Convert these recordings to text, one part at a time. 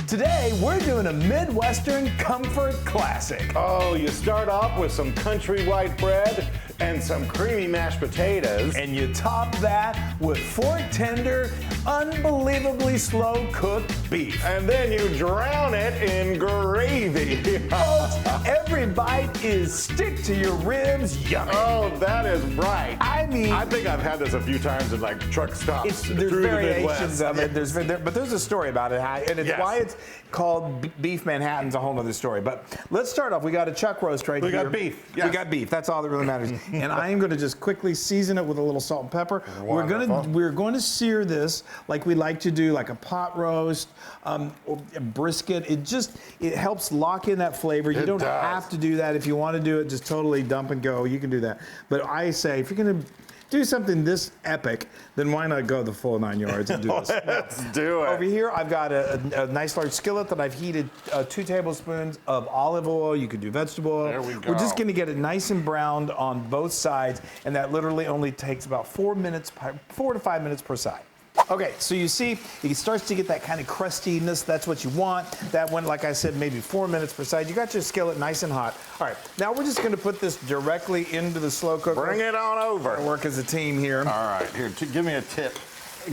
Today, we're doing a Midwestern comfort classic. Oh, you start off with some country white bread and some creamy mashed potatoes. And you top that with fork tender, unbelievably slow cooked beef. And then you drown it in gravy. Folks, every bite is stick to your ribs yummy. Oh, that is right. I mean, I think I've had this a few times in like truck stops there's through the variations Midwest. of it. But there's a story about it, and it's Yes. why it's called Beef Manhattan's a whole other story. But let's start off. We got a chuck roast right here. We got beef. Yes. We got beef. That's all that really matters. And I am going to just quickly season it with a little salt and pepper. Wonderful. We're going to sear this like we like to do, like a pot roast, or a brisket. It helps lock in that flavor. You don't have to do that. If you want to do it, just totally dump and go. You can do that. But I say, if you're going to do something this epic, then why not go the full 9 yards and do this? Let's do it. Over here, I've got a nice large skillet that I've heated 2 tablespoons of olive oil. You could do vegetable oil. There we go. We're just going to get it nice and browned on both sides, and that literally only takes about 4 to 5 minutes per side. Okay, so you see, it starts to get that kind of crustiness. That's what you want. That one, like I said, maybe 4 minutes per side. You got your skillet nice and hot. All right, now we're just going to put this directly into the slow cooker. Bring it on over. Work as a team here. All right, here, give me a tip.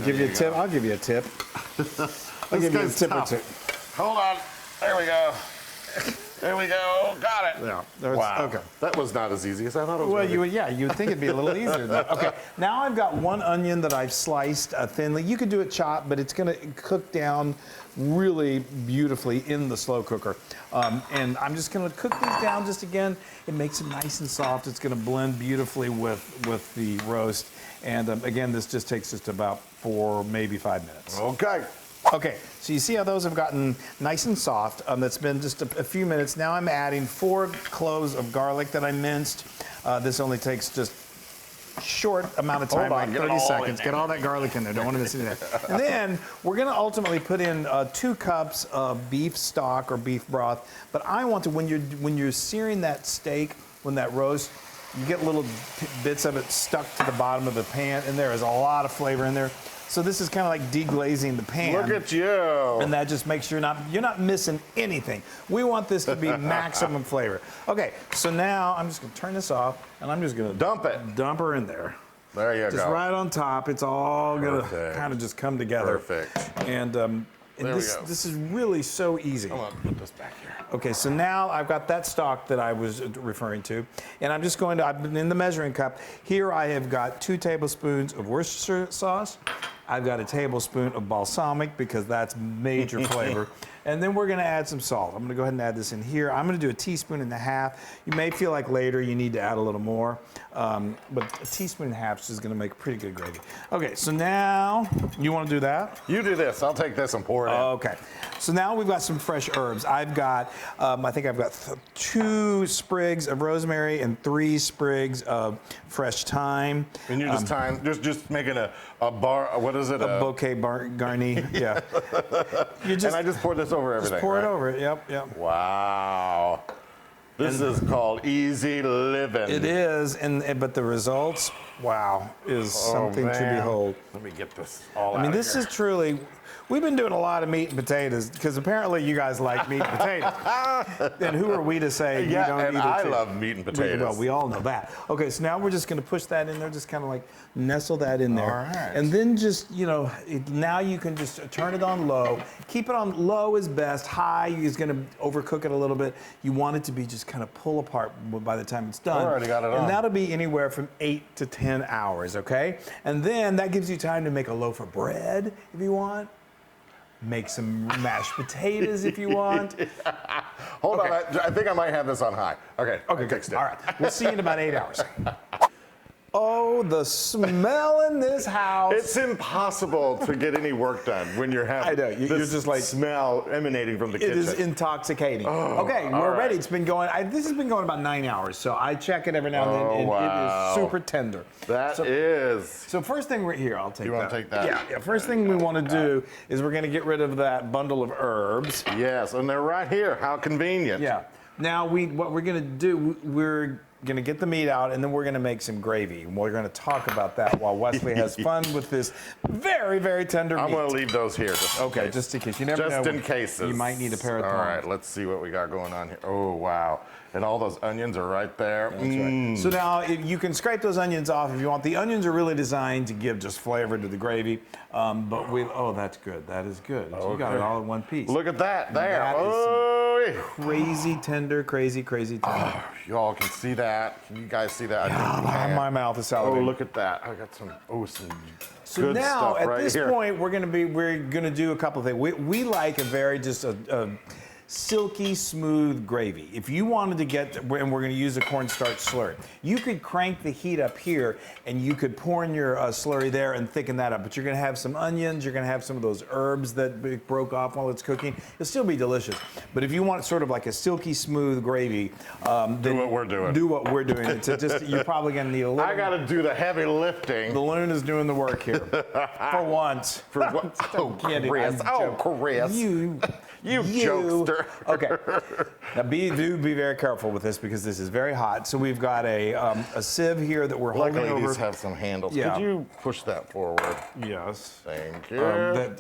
Give you a tip. I'll give you a tip. I'll give you a tip or two. Hold on. There we go. There we go. Got it. Yeah. Wow. Okay. That was not as easy as I thought it was. Well, gonna be. you would think it'd be a little easier than that. Okay, now I've got 1 onion that I've sliced thinly. You could do it chopped, but it's gonna cook down really beautifully in the slow cooker. And I'm just gonna cook these down just again. It makes it nice and soft. It's gonna blend beautifully with the roast. And again, this just takes just about 4, maybe 5 minutes. Okay. Okay, so you see how those have gotten nice and soft. That's been just a few minutes. Now I'm adding 4 cloves of garlic that I minced. This only takes just a short amount of time, Hold on, like 30 seconds. Get all that garlic in there. Don't want to miss any of that. And then we're going to ultimately put in 2 cups of beef stock or beef broth. But I want to, when you're searing that steak, when that roast, you get little bits of it stuck to the bottom of the pan, and there is a lot of flavor in there. So this is kind of like deglazing the pan. Look at you. And that just makes sure you're not missing anything. We want this to be maximum flavor. Okay, so now I'm just gonna turn this off, and I'm just gonna dump her in there. There you go. Just right on top. It's all gonna kind of just come together. Perfect. And this is really so easy. Hold on, put this back here. Okay, so now I've got that stock that I was referring to, and I'm just going to, I've been in the measuring cup. Here I have got 2 tablespoons of Worcestershire sauce. I've got a tablespoon of balsamic because that's major flavor. And then we're gonna add some salt. I'm gonna go ahead and add this in here. I'm gonna do 1.5 teaspoons. You may feel like later you need to add a little more, but 1.5 teaspoons is just gonna make pretty good gravy. Okay, so now, you wanna do that? You do this. I'll take this and pour it in. Okay, so now we've got some fresh herbs. I've got, I think I've got 2 sprigs of rosemary and 3 sprigs of fresh thyme. And you're just making a bar, what is it? A bouquet garni, yeah. And I just pour this over everything, Just pour right? it over it, yep. Wow. This is called easy living. It is, but the results, wow, is something to behold. Let me get this all I mean, out this of is truly, we've been doing a lot of meat and potatoes because apparently you guys like meat and potatoes. And who are we to say you don't and eat it I too? love meat and potatoes. Well, we all know that. Okay, so now we're just going to push that in there, just kind of like nestle that in there. All right. And then just, now you can just turn it on low. Keep it on low is best. High is going to overcook it a little bit. You want it to be just kind of pull apart by the time it's done. Already got it on. And that'll be anywhere from 8 to 10 hours, okay? And then that gives you time to make a loaf of bread if you want. Make some mashed potatoes if you want. Hold on, I think I might have this on high. Okay, fixed it. All right, we'll see you in about 8 hours. Oh, the smell in this house. It's impossible to get any work done when you're having you're just like smell emanating from the kitchen. It is intoxicating. Okay, we're ready. It's been going, this has been going about 9 hours, so I check it every now and then, and it is super tender. That is. So first thing we're here, I'll take that. You want to take that? Yeah, first thing we want to do is we're going to get rid of that bundle of herbs. Yes, and they're right here. How convenient. Yeah. Now, what we're going to do, gonna get the meat out, and then we're gonna make some gravy. And we're gonna talk about that while Wesley has fun with this very, very tender meat. I'm gonna leave those here. Okay, just in case. You never know. Just in case. You might need a pair of tongs. All right, let's see what we got going on here. Oh, wow. And all those onions are right there. That's right. So now you can scrape those onions off if you want. The onions are really designed to give just flavor to the gravy. Oh, that's good. That is good. So you got it all in one piece. Look at that there. That is Oh, crazy tender, crazy tender. oh, y'all can see that. Can you guys see that? I think you Oh, can. my mouth is salivating. Oh, look at that. I got some So good now, stuff at right this here. point, we're gonna do a couple of things. We like a very just a silky smooth gravy. If you wanted to get, and we're gonna use a cornstarch slurry, you could crank the heat up here, and you could pour in your slurry there and thicken that up. But you're gonna have some onions, you're gonna have some of those herbs that broke off while it's cooking. It'll still be delicious. But if you want sort of like a silky smooth gravy, then Do what we're doing. Do what we're doing. It's just you're probably gonna need a little. I got to do the heavy lifting. The loon is doing the work here. For once. For what? Oh, Kidding, Chris. I'm Oh, joking. Chris. You jokester. Okay. Now be very careful with this because this is very hot. So we've got a sieve here that we're holding Luckily, over. these have some handles. Yeah. Could you push that forward? Yes. Thank you.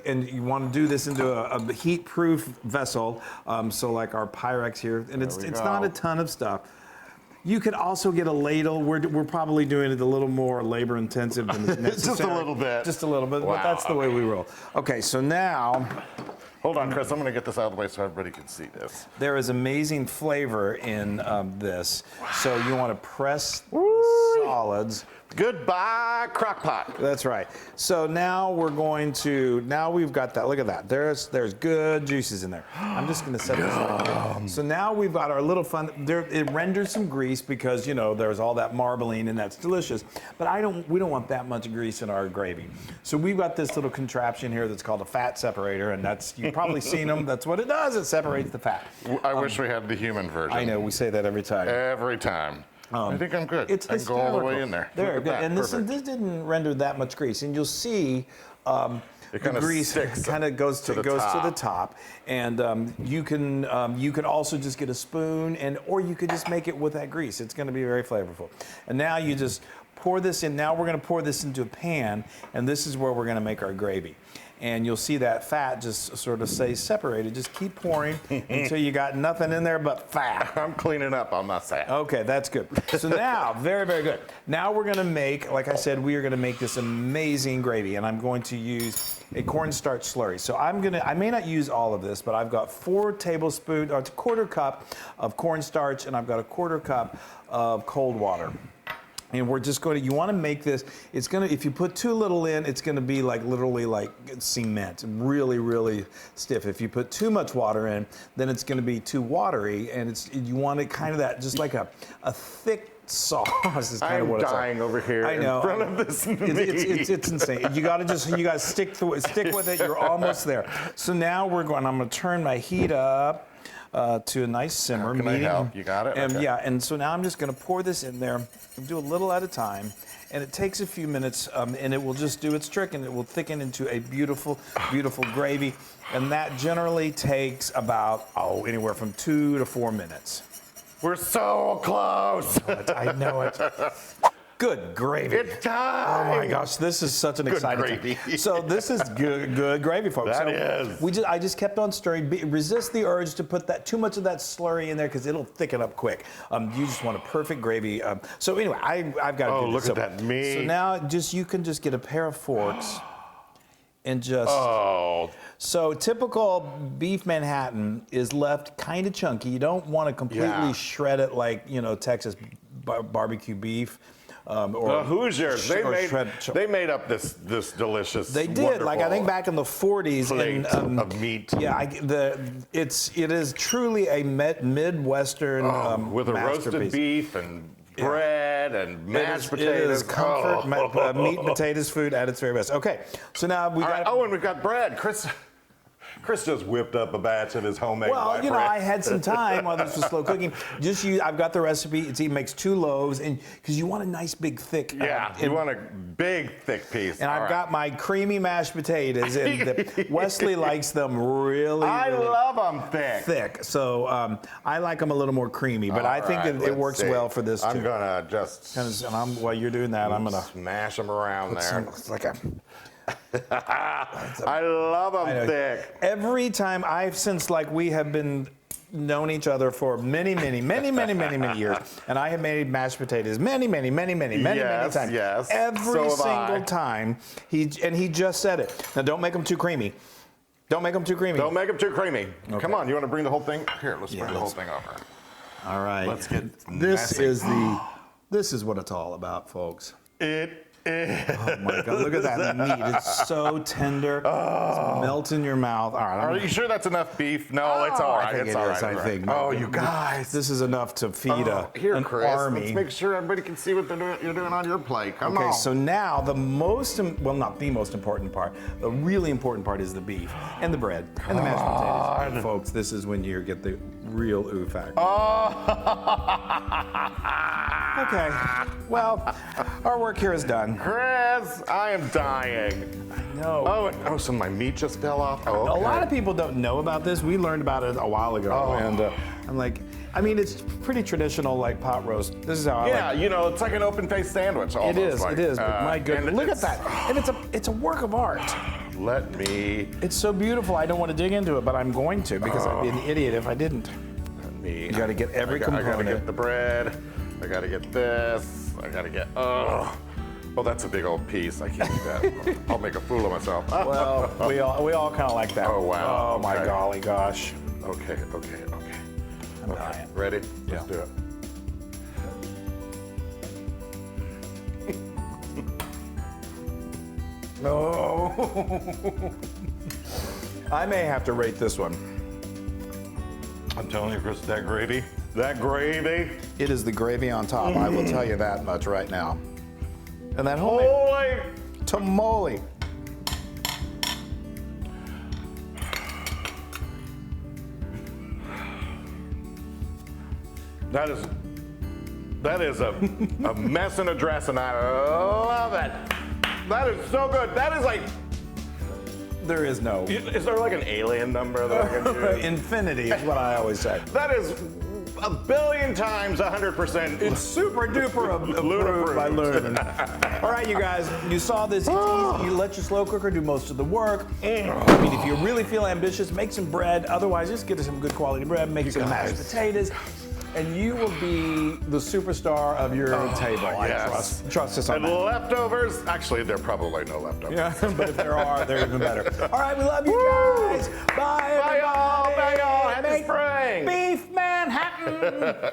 And you want to do this into a heat-proof vessel. So like our Pyrex here, and it's we not go. a ton of stuff. You could also get a ladle. We're probably doing it a little more labor-intensive than necessary. Just a little bit. Just a little bit, Wow, but that's the way we roll. Okay, so now Hold on, Chris. I'm going to get this out of the way so everybody can see this. there is amazing flavor in this. So you want to press solids. Goodbye, crock pot. That's right. So now we've got that. Look at that. There's good juices in there. I'm just going to set this up. So now we've got our little fun. It renders some grease because, there's all that marbling and that's delicious. But we don't want that much grease in our gravy. So we've got this little contraption here that's called a fat separator, and you've probably seen them. That's what it does. It separates the fat. I wish we had the human version. I know. We say that every time. Every time. I think I'm good. It's I can go all the way hysterical. in there. There, Look at that. and this Perfect. didn't render that much grease, and you'll see the kinda grease sticks kind of goes to the top, and you can also just get a spoon, or you could just make it with that grease. It's going to be very flavorful. And now you just pour this in. Now we're going to pour this into a pan, and this is where we're going to make our gravy. And you'll see that fat just sort of stay separated. Just keep pouring until you got nothing in there but fat. I'm cleaning up on my side. Okay, that's good. So now, very, very good. Now we're gonna make, like I said, we are gonna make this amazing gravy, and I'm going to use a cornstarch slurry. So I may not use all of this, but I've got 4 tablespoons, or a quarter cup of cornstarch, and I've got a quarter cup of cold water. And we're just you want to make this, if you put too little in, it's going to be literally like cement, really, really stiff. If you put too much water in, then it's going to be too watery, and you want it kind of just like a thick sauce is kind of what it's like. I'm dying over here I know. in front of this meat. It's insane. You got to stick with it. You're almost there. So now I'm going to turn my heat up to a nice simmer. Can I help? You got it? And Okay. yeah, and so now I'm just going to pour this in there. Do a little at a time, and it takes a few minutes, and it will just do its trick, and it will thicken into a beautiful, beautiful gravy. And that generally takes about anywhere from 2 to 4 minutes. We're so close. I know it. Good gravy. It's time. Oh my gosh, this is such an exciting gravy. time. So this is good gravy, folks. That so is. I just kept on stirring. Resist the urge to put too much of that slurry in there because it'll thicken up quick. You just want a perfect gravy. So anyway, I've got to do this. Look at that meat. So now you can just get a pair of forks and just. Oh. So typical beef Manhattan is left kind of chunky. You don't want to completely shred it like Texas barbecue beef. The Hoosiers, they made up this delicious. They did, I think back in the 40s. Plate of meat. Yeah, it is truly a Midwestern with a roasted masterpiece. beef and bread and mashed potatoes. It is comfort, meat and potatoes food at its very best. Okay, so now we got. Oh, and we've got bread. Chris just whipped up a batch of his homemade white bread. I had some time while this was slow cooking. I've got the recipe. He makes 2 loaves, and because you want a nice big thick. Yeah, you want a big thick piece. And I've got my creamy mashed potatoes, and Wesley likes them really. I love them thick. thick, so I like them a little more creamy. But I think All right, it works let's see. well for this too. I'm gonna just While you're doing that, I'm gonna smash them around there. It's like a. I love them thick. Every time since we have been known each other for many years, and I have made mashed potatoes many Yes, times. yes. Every So have single I. time, he just said it. Now don't make them too creamy. Don't make them too creamy. Don't make them too creamy. Okay. Come on, you want to bring the whole thing? Here, let's bring the whole let's- thing over. All right. Let's get this messy. this is what it's all about, folks. It is. Oh my God! Look at that meat. It's so tender. It's melt in your mouth. All right. Are you sure that's enough beef? No, it's all right. I think It's it all is, right. I think. Oh, you guys. This is enough to feed Here, an Chris. army. Let's make sure everybody can see what you're doing on your plate. Come on. Okay, so now the not the most important part. The really important part is the beef and the bread and the mashed potatoes. And folks, this is when you get the real ooh factor. Okay. Well, our work here is done. Chris, I am dying. No. Oh, so my meat just fell off. Oh, okay. A lot of people don't know about this. We learned about it a while ago, and I'm like, it's pretty traditional, like pot roast. This is how I like it. It's like an open-faced sandwich. It is. Almost, It is. But my goodness, and look at that! And it's a work of art. Let me. It's so beautiful. I don't want to dig into it, but I'm going to because I'd be an idiot if I didn't. You got to get every component. I gotta get the bread. I gotta get this. I gotta get. Oh, that's a big old piece. I can't eat that. I'll make a fool of myself. Well, we all kind of like that. Oh, wow. Oh my Okay. golly gosh. Okay. I'm dying. Ready? Yeah. Let's do it. No. I may have to rate this one. I'm telling you, Chris, that gravy. It is the gravy on top. I will tell you that much right now. And that whole Holy. tamale. That is a mess and a dress, and I love it. That is so good. That is like. There is no. Is there like an alien number that I can use? Infinity is what I always say. That is 1,000,000,000 times 100%. It's super duper approved by Loon. All right, you guys, you saw this. It's easy. You let your slow cooker do most of the work. If you really feel ambitious, make some bread. Otherwise, just get some good quality bread. Make some mashed potatoes. And you will be the superstar of your table. Yes. I trust us on And that. leftovers, actually, there are probably no leftovers. Yeah, but if there are, they're even better. All right, we love you guys. Bye, Bye, y'all. everybody. Bye, y'all. Happy Make spring. Beef Manhattan.